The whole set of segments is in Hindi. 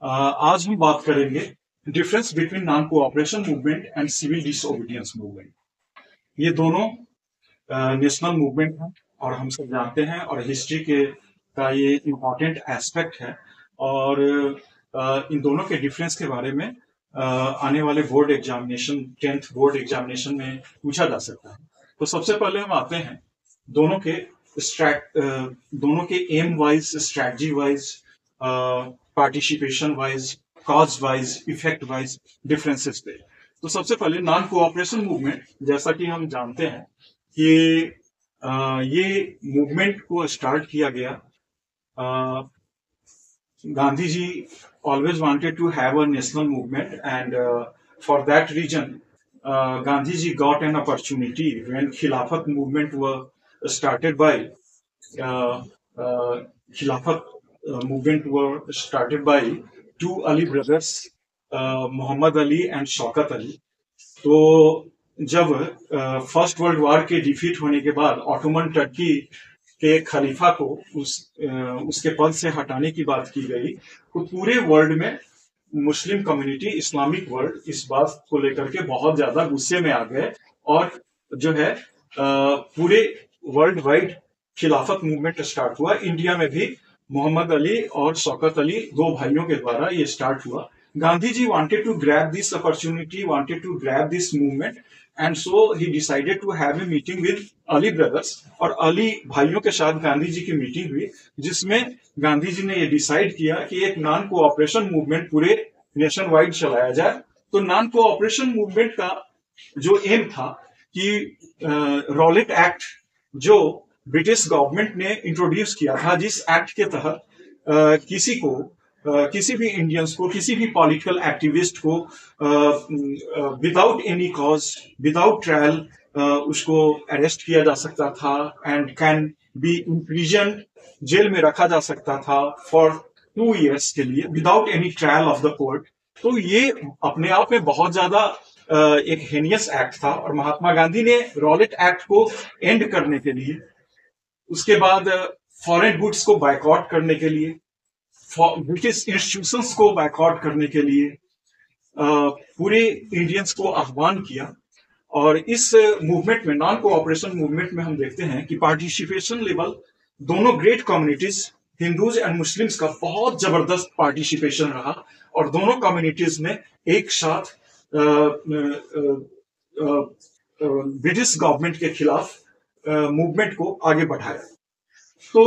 आज हम बात करेंगे difference between non cooperation movement and civil disobedience movement. ये दोनों नेशनल मूवमेंट है और हम सब जानते हैं और हिस्ट्री के का ये इम्पोर्टेंट एस्पेक्ट है। और इन दोनों के डिफरेंस के बारे में आने वाले board examination 10th board examination में पूछा जा सकता है। तो सबसे पहले हम आते हैं दोनों के दोनों के aim wise, strategy wise, participation wise, cause wise, effect wise differences पे। तो सबसे पहले नॉन कोऑपरेशन मूवमेंट, जैसा कि हम जानते हैं कि ये मूवमेंट को स्टार्ट किया गया। Gandhi ji always wanted to have a national movement, and for that reason Gandhi ji got an opportunity when Khilafat movement were started by uh, uh, Khilafat movement were started by two Ali brothers, Muhammad Ali and Shaukat Ali. तो जब फर्स्ट वर्ल्ड वॉर के डिफीट होने के बाद ऑटोमन टर्की के खलीफा को उसके पद से हटाने की बात की गई, तो पूरे वर्ल्ड में मुस्लिम कम्युनिटी, इस्लामिक वर्ल्ड इस बात को लेकर के बहुत ज्यादा गुस्से में आ गए और जो है पूरे वर्ल्ड वाइड खिलाफत मूवमेंट स्टार्ट हुआ। इंडिया में भी मोहम्मद अली और शौकत अली, दो भाइयों के द्वारा ये स्टार्ट हुआ। Gandhi ji wanted to grab this opportunity, wanted to grab this movement, and so he decided to have a meeting with Ali brothers। और अली भाइयों के साथ गांधी जी की मीटिंग हुई, जिसमें गांधी जी ने ये डिसाइड किया कि एक नॉन कोऑपरेशन मूवमेंट पूरे नेशन वाइड चलाया जाए। तो नॉन कोऑपरेशन मूवमेंट का जो एम था कि रॉलेट एक्ट जो ब्रिटिश गवर्नमेंट ने इंट्रोड्यूस किया था, जिस एक्ट के तहत किसी भी इंडियंस को, किसी भी पॉलिटिकल एक्टिविस्ट को without any cause, without trial उसको अरेस्ट किया जा सकता था and can be imprison, jail में रखा जा सकता था फॉर 2 years के लिए without any trial of the court. तो ये अपने आप में बहुत ज्यादा एक हेनियस एक्ट था और महात्मा गांधी ने रॉलेट एक्ट को एंड करने के लिए, उसके बाद फॉरेन गुड्स को बायकॉट करने के लिए, ब्रिटिश इंस्टीट्यूशंस को बायकॉट करने के लिए पूरे इंडियंस को आह्वान किया। और इस मूवमेंट में, नॉन कोऑपरेशन मूवमेंट में, हम देखते हैं कि पार्टिसिपेशन लेवल दोनों great communities, Hindus and Muslims का बहुत जबरदस्त पार्टिसिपेशन रहा और दोनों कम्युनिटीज ने एक साथ ब्रिटिश गवर्नमेंट के खिलाफ मूवमेंट को आगे बढ़ाया। तो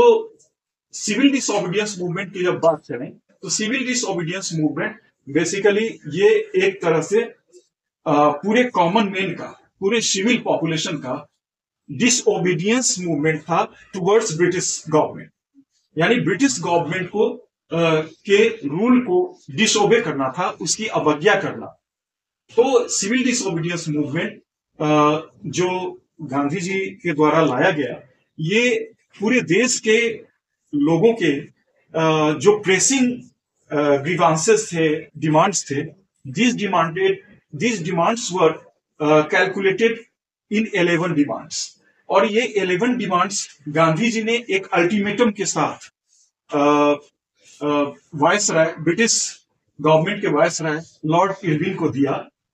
सिविल डिसओबीडियंस मूवमेंट की जब बात करें तो सिविल डिसओबीडियंस मूवमेंट बेसिकली ये एक तरह से पूरे कॉमन मैन का, पूरे सिविल पॉपुलेशन का डिसओबीडियंस मूवमेंट था टुवर्ड्स ब्रिटिश गवर्नमेंट। यानी ब्रिटिश गवर्नमेंट को के रूल को डिसओबे करना था, उसकी अवज्ञा करना। तो सिविल डिसओबीडियंस मूवमेंट जो गांधी जी के द्वारा लाया गया, ये पूरे देश के लोगों के जो प्रेसिंग ग्रीवांसेस थे, डिमांड्स थे, these demands were calculated in 11 demands. और ये 11 डिमांड्स गांधी जी ने एक अल्टीमेटम के साथ वायसराय, ब्रिटिश गवर्नमेंट के वायसराय लॉर्ड इरविन को दिया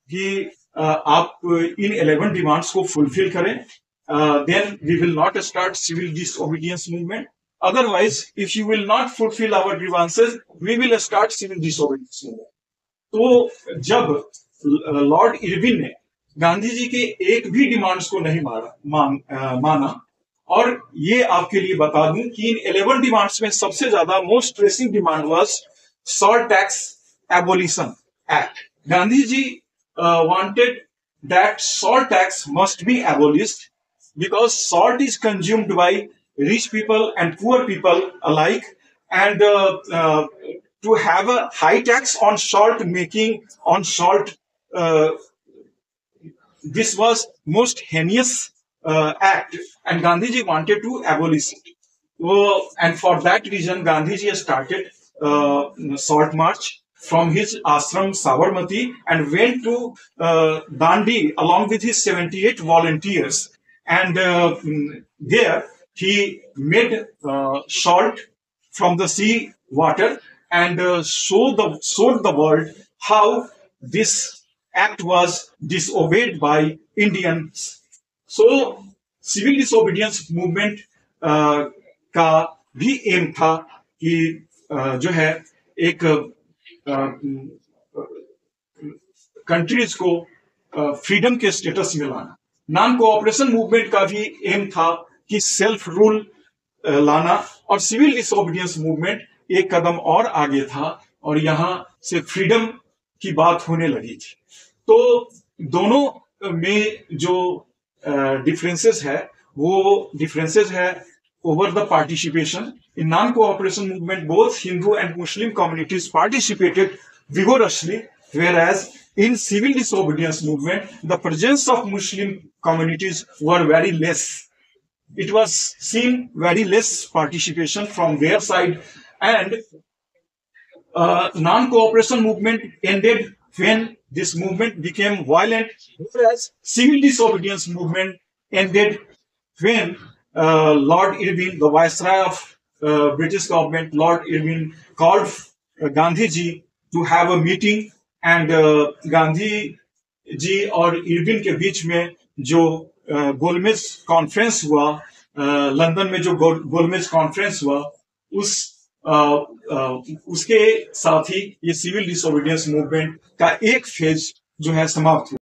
कि आप इन 11 डिमांड्स को फुलफिल करें, then we will not start civil disobedience movement, otherwise if you will not fulfill our grievances we will start civil disobedience movement। तो जब लॉर्ड इरविन ने गांधी जी के एक भी डिमांड्स को नहीं माना, और ये आपके लिए बता दूं कि इन 11 डिमांड्स में सबसे ज्यादा most pressing demand was salt tax abolition act. Gandhi ji wanted that salt tax must be abolished because salt is consumed by rich people and poor people alike, and to have a high tax on salt making, on salt, this was most heinous act, and Gandhi ji wanted to abolish it. And for that reason Gandhi ji started salt march from his ashram Sabarmati and went to Dandi along with his 78 volunteers, and there he made salt from the sea water and showed the world how this act was disobeyed by Indians. So civil disobedience movement का भी एम था कि जो है एक कंट्रीज को फ्रीडम के स्टेटस में लाना। नॉन कोऑपरेशन मूवमेंट का भी एम था कि सेल्फ रूल लाना, और सिविल डिसोबीडियंस मूवमेंट एक कदम और आगे था और यहां से फ्रीडम की बात होने लगी थी। तो दोनों में जो डिफरेंसेस है वो डिफरेंसेस है over the participation in non cooperation movement. Both Hindu and Muslim communities participated vigorously, whereas in civil disobedience movement the presence of Muslim communities were very less. It was seen very less participation from their side, and non-cooperation movement ended when this movement became violent, whereas civil disobedience movement ended when Lord Irwin, the Viceroy of British government, Lord Irwin called Gandhi ji to have a meeting, and Gandhi ji और इरविन के बीच में जो गोलमेज कॉन्फ्रेंस हुआ, लंदन में जो गोलमेज कॉन्फ्रेंस हुआ, उसके साथ ही ये सिविल डिसोबीडियंस मूवमेंट का एक फेज जो है समाप्त हुआ।